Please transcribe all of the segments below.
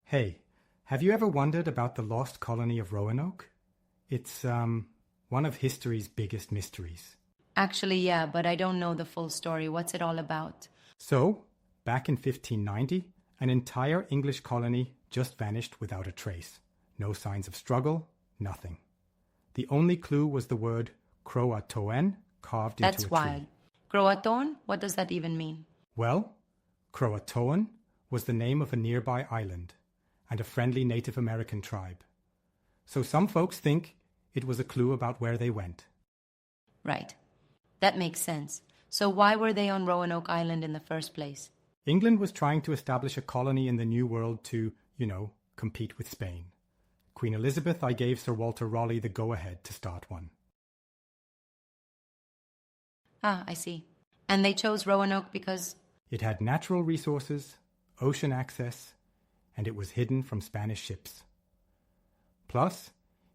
Hey, have you ever wondered about the Lost Colony of Roanoke? It's, one of history's biggest mysteries. Actually, yeah, but I don't know the full story. What's it all about? So, back in 1590, an entire English colony just vanished without a trace. No signs of struggle, nothing. The only clue was the word Croatoan carved into a tree. That's wild. Croatoan? What does that even mean? Well, Croatoan was the name of a nearby island and a friendly Native American tribe. So some folks think it was a clue about where they went. Right. That makes sense. So why were they on Roanoke Island in the first place? England was trying to establish a colony in the New World to, compete with Spain. Queen Elizabeth, I gave Sir Walter Raleigh the go-ahead to start one. Ah, I see. And they chose Roanoke because... It had natural resources, ocean access, and it was hidden from Spanish ships. Plus,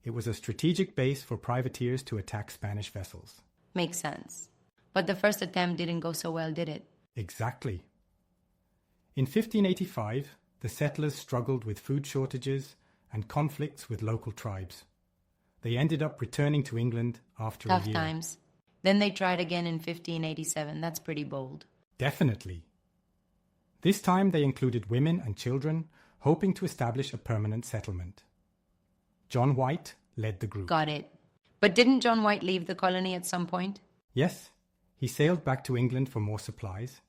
it was a strategic base for privateers to attack Spanish vessels. Makes sense. But the first attempt didn't go so well, did it? Exactly. In 1585, the settlers struggled with food shortages and conflicts with local tribes. They ended up returning to England after a year. Tough times. Then they tried again in 1587. That's pretty bold. Definitely. This time they included women and children, hoping to establish a permanent settlement. John White led the group. Got it. But didn't John White leave the colony at some point? Yes, he sailed back to England for more supplies,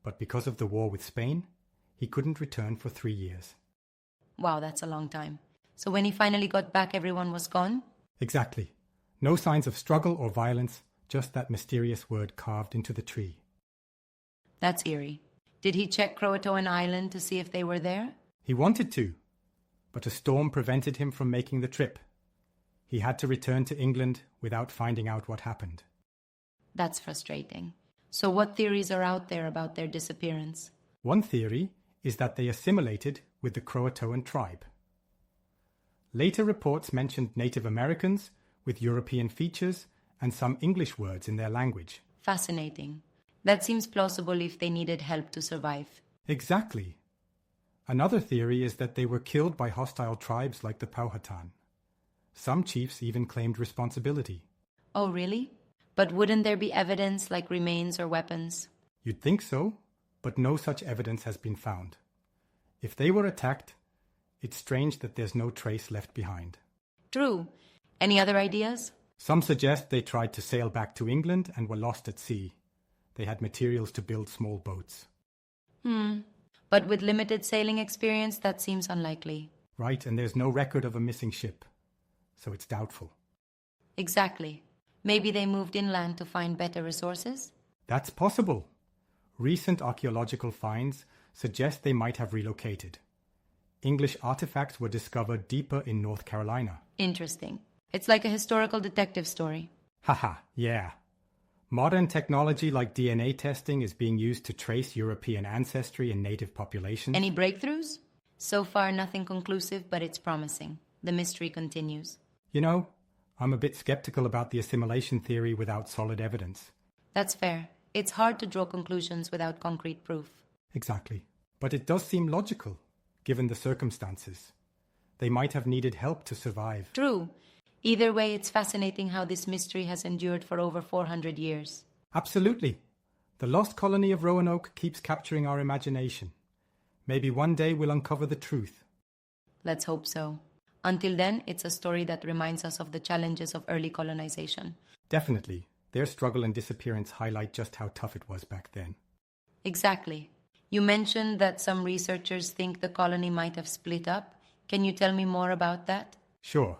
but because of the war with Spain, he couldn't return for 3 years. Wow, that's a long time. So when he finally got back, everyone was gone? Exactly. No signs of struggle or violence, just that mysterious word carved into the tree. That's eerie. Did he check Croatoan Island to see if they were there? He wanted to, but a storm prevented him from making the trip. He had to return to England without finding out what happened. That's frustrating. So what theories are out there about their disappearance? One theory is that they assimilated with the Croatoan tribe. Later reports mentioned Native Americans with European features and some English words in their language. Fascinating. That seems plausible if they needed help to survive. Exactly. Another theory is that they were killed by hostile tribes like the Powhatan. Some chiefs even claimed responsibility. Oh, really? But wouldn't there be evidence like remains or weapons? You'd think so, but no such evidence has been found. If they were attacked, it's strange that there's no trace left behind. True. Any other ideas? Some suggest they tried to sail back to England and were lost at sea. They had materials to build small boats. But with limited sailing experience, that seems unlikely. Right, and there's no record of a missing ship, so it's doubtful. Exactly. Maybe they moved inland to find better resources? That's possible. Recent archaeological finds suggest they might have relocated. English artifacts were discovered deeper in North Carolina. Interesting. It's like a historical detective story. Haha, yeah. Modern technology like DNA testing is being used to trace European ancestry in native populations. Any breakthroughs? So far, nothing conclusive, but it's promising. The mystery continues. I'm a bit skeptical about the assimilation theory without solid evidence. That's fair. It's hard to draw conclusions without concrete proof. Exactly. But it does seem logical, given the circumstances. They might have needed help to survive. True. Either way, it's fascinating how this mystery has endured for over 400 years. Absolutely. The Lost Colony of Roanoke keeps capturing our imagination. Maybe one day we'll uncover the truth. Let's hope so. Until then, it's a story that reminds us of the challenges of early colonization. Definitely. Their struggle and disappearance highlight just how tough it was back then. Exactly. You mentioned that some researchers think the colony might have split up. Can you tell me more about that? Sure.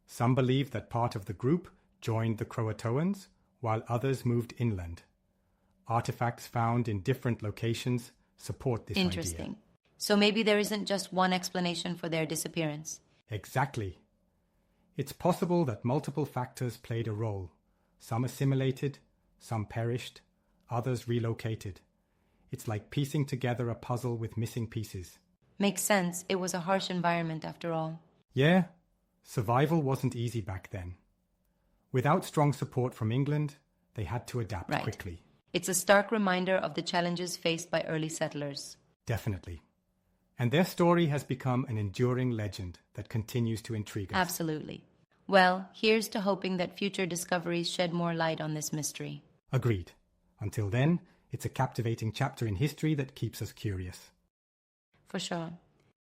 Some believe that part of the group joined the Croatoans, while others moved inland. Artifacts found in different locations support this Interesting. idea. So maybe there isn't just one explanation for their disappearance. Exactly. It's possible that multiple factors played a role. Some assimilated, some perished, others relocated. It's like piecing together a puzzle with missing pieces. Makes sense. It was a harsh environment after all. Yeah, survival wasn't easy back then. Without strong support from England, they had to adapt quickly. It's a stark reminder of the challenges faced by early settlers. Definitely. And their story has become an enduring legend that continues to intrigue us. Absolutely. Well, here's to hoping that future discoveries shed more light on this mystery. Agreed. Until then, it's a captivating chapter in history that keeps us curious. For sure.